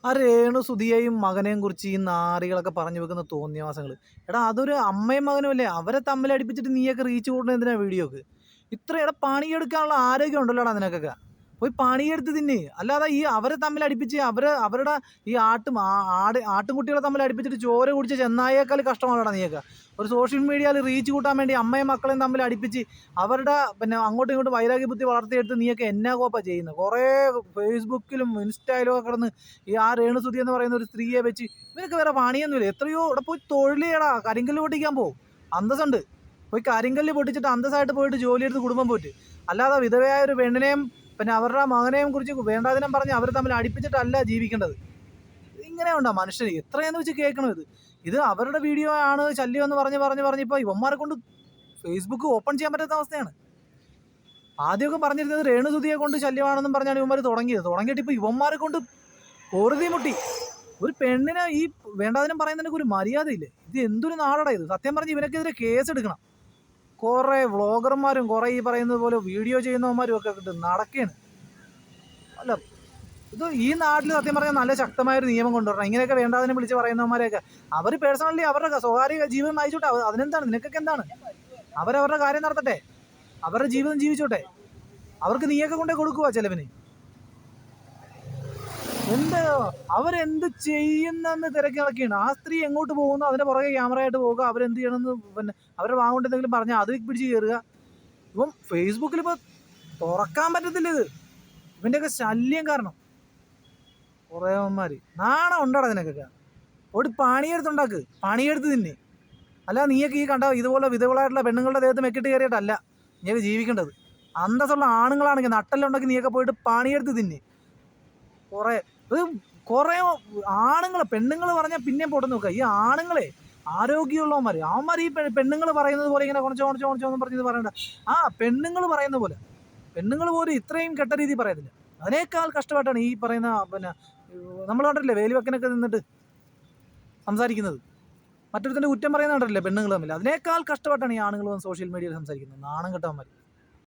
ആ രേണു സുധിയെയും മകനെയും കുറിച്ച് ഈ നാറികളൊക്കെ പറഞ്ഞു വെക്കുന്ന തോന്നിയവാസങ്ങൾ. എടാ അതൊരു അമ്മയും മകനും അല്ലേ, അവരെ തമ്മിൽ അടുപ്പിച്ചിട്ട് നീയൊക്കെ റീച്ച് കൂട്ടുന്നത് എന്തിനാ വീഡിയോക്ക്? ഇത്ര പണിയെടുക്കാനുള്ള ആരോഗ്യം ഉണ്ടല്ലോടാ നിനക്കൊക്കെ. പോയി പണിയെടുത്ത് തിന്നെ. അല്ലാതെ ഈ അവരെ തമ്മിൽ അടുപ്പിച്ച് അവരുടെ ഈ ആട്ടുംകുട്ടികളെ തമ്മിൽ അടുപ്പിച്ചിട്ട് ചോര കുടിച്ച ചെന്നായേക്കാൾ കഷ്ടമാണോടാ നീയൊക്കെ. ഒരു സോഷ്യൽ മീഡിയയിൽ റീച്ച് കൂട്ടാൻ വേണ്ടി അമ്മയും മക്കളെയും തമ്മിൽ അടുപ്പിച്ച് അവരുടെ അങ്ങോട്ടും ഇങ്ങോട്ടും വൈരാഗ്യ ബുദ്ധി വളർത്തിയെടുത്ത് നീയൊക്കെ എന്നാ കോപ്പാ ചെയ്യുന്നത്? കുറേ ഫേസ്ബുക്കിലും ഇൻസ്റ്റയിലും ഒക്കെ കിടന്ന് ഈ രേണുസുതി എന്ന് പറയുന്ന ഒരു സ്ത്രീയെ വെച്ച് ഇവരൊക്കെ വേറെ പണിയൊന്നുമില്ല. എത്രയോ ഇവിടെ പോയി തൊഴിൽ ചെയ്യടാ, കരിങ്കല്ല് പൊട്ടിക്കാൻ പോകും, അന്തസ്സുണ്ട്. പോയി കരിങ്കല്ല് പൊട്ടിച്ചിട്ട് അന്തസ്സായിട്ട് പോയിട്ട് ജോലിയെടുത്ത് കുടുംബം പോയിട്ട്. അല്ലാതെ വിധവയായ ഒരു പെണ്ണിനെയും അവരുടെ മകനെയും കുറിച്ച് വേണ്ടാതിനം പറഞ്ഞ് അവർ തമ്മിൽ അടുപ്പിച്ചിട്ടല്ല ജീവിക്കേണ്ടത്. ഇങ്ങനെ ഉണ്ടോ മനുഷ്യർ? എത്രയെന്ന് വെച്ച് കേൾക്കണം. ഇത് അവരുടെ വീഡിയോ ആണ് ശല്യം എന്ന് പറഞ്ഞപ്പോൾ ഇവന്മാരെ കൊണ്ട് ഫേസ്ബുക്ക് ഓപ്പൺ ചെയ്യാൻ പറ്റാത്ത അവസ്ഥയാണ്. ആദ്യമൊക്കെ പറഞ്ഞിരുന്നത് രേണുസുതിയെ കൊണ്ട് ശല്യമാണെന്നും പറഞ്ഞാണ് ഇവന്മാർ തുടങ്ങിയിട്ട് ഇപ്പോൾ ഇവന്മാരെ കൊണ്ട് കോടതി മുട്ടി. ഒരു പെണ്ണിനെ ഈ വേണ്ടാതിനം പറയുന്നതിനൊക്കെ ഒരു മര്യാദയില്ലേ? ഇത് എന്തൊരു നാടടാ ഇത്? സത്യം പറഞ്ഞ് ഇവനൊക്കെതിരെ കേസ് എടുക്കണം. കുറേ വ്ളോഗർമാരും കുറേ ഈ പറയുന്നത് പോലെ വീഡിയോ ചെയ്യുന്നവന്മാരും ഒക്കെ കിട്ടും നടക്കുകയാണ്. അല്ല, ഇത് ഈ നാട്ടിൽ സത്യം പറഞ്ഞാൽ നല്ല ശക്തമായൊരു നിയമം കൊണ്ടുവരണം. ഇങ്ങനെയൊക്കെ വേണ്ടാതിനെ വിളിച്ച് പറയുന്നവന്മാരെയൊക്കെ അവർ പേഴ്സണലി അവരുടെ സ്വകാര്യ ജീവിതം നയിച്ചോട്ടെ. അതിനെന്താണ്? നിനക്കൊക്കെ എന്താണ്? അവരവരുടെ കാര്യം നടത്തട്ടെ, അവരുടെ ജീവിതം ജീവിച്ചോട്ടെ. അവർക്ക് നീയൊക്കെ കൊണ്ടേ കൊടുക്കുക ചിലവിന്. അവരെന്ത് ചെയ്യുന്നെന്ന് തിരക്കി നടക്കുകയാണ്. ആ സ്ത്രീ എങ്ങോട്ട് പോകുന്നു അതിന്റെ പുറകെ ക്യാമറയായിട്ട് പോകുക, അവരെന്ത് ചെയ്യണമെന്ന് അവരുടെ വാങ്ങോട്ട് എന്തെങ്കിലും പറഞ്ഞാൽ അത് പിടിച്ച് കയറുക. ഇപ്പം ഫേസ്ബുക്കിൽ ഇപ്പോൾ തുറക്കാൻ പറ്റത്തില്ല. ഇവൻ്റെയൊക്കെ ശല്യം കാരണം കുറേവന്മാർ. നാണം ഉണ്ടോടാ നിനക്കൊക്കെ? ഒരു പണിയെടുത്തുണ്ടാക്ക്, പണിയെടുത്ത് തിന്നെ. അല്ല നീയൊക്കെ ഈ കണ്ട ഇതുപോലെ വിധവകളായിട്ടുള്ള പെണ്ണുങ്ങളുടെ ദേഹത്ത് മെക്കിട്ട് കയറിയിട്ടല്ല നീയൊക്കെ ജീവിക്കേണ്ടത്. അന്തസ്സുള്ള ആണുങ്ങളാണെങ്കിൽ നട്ടെല്ലുണ്ടെങ്കിൽ നീയൊക്കെ പോയിട്ട് പണിയെടുത്ത് തിന്നെ. കുറേ ആണുങ്ങളെ പെണ്ണുങ്ങൾ പറഞ്ഞാൽ പിന്നെയും പോട്ടെ നോക്കുക. ഈ ആണുങ്ങളെ ആരോഗ്യമുള്ളവന്മാർ അവന്മാർ ഈ പെണ്ണുങ്ങൾ പറയുന്നത് പോലെ ഇങ്ങനെ കുറച്ചോന്ന് പറഞ്ഞത് പറയണ്ട. പെണ്ണുങ്ങൾ പറയുന്ന പോലെ പെണ്ണുങ്ങൾ പോലും ഇത്രയും കെട്ട രീതി പറയത്തില്ല. അതിനേക്കാൾ കഷ്ടമായിട്ടാണ് ഈ പറയുന്ന നമ്മൾ കണ്ടില്ലേ വേലിവെക്കനൊക്കെ നിന്നിട്ട് സംസാരിക്കുന്നത്, മറ്റൊരുത്തൻ്റെ കുറ്റം പറയുന്നത് കണ്ടില്ലേ പെണ്ണുങ്ങൾ തമ്മിൽ. അതിനേക്കാൾ കഷ്ടമായിട്ടാണ് ഈ ആണുങ്ങൾ സോഷ്യൽ മീഡിയയിൽ സംസാരിക്കുന്നത്. നാണം കെട്ടവന്മാർ.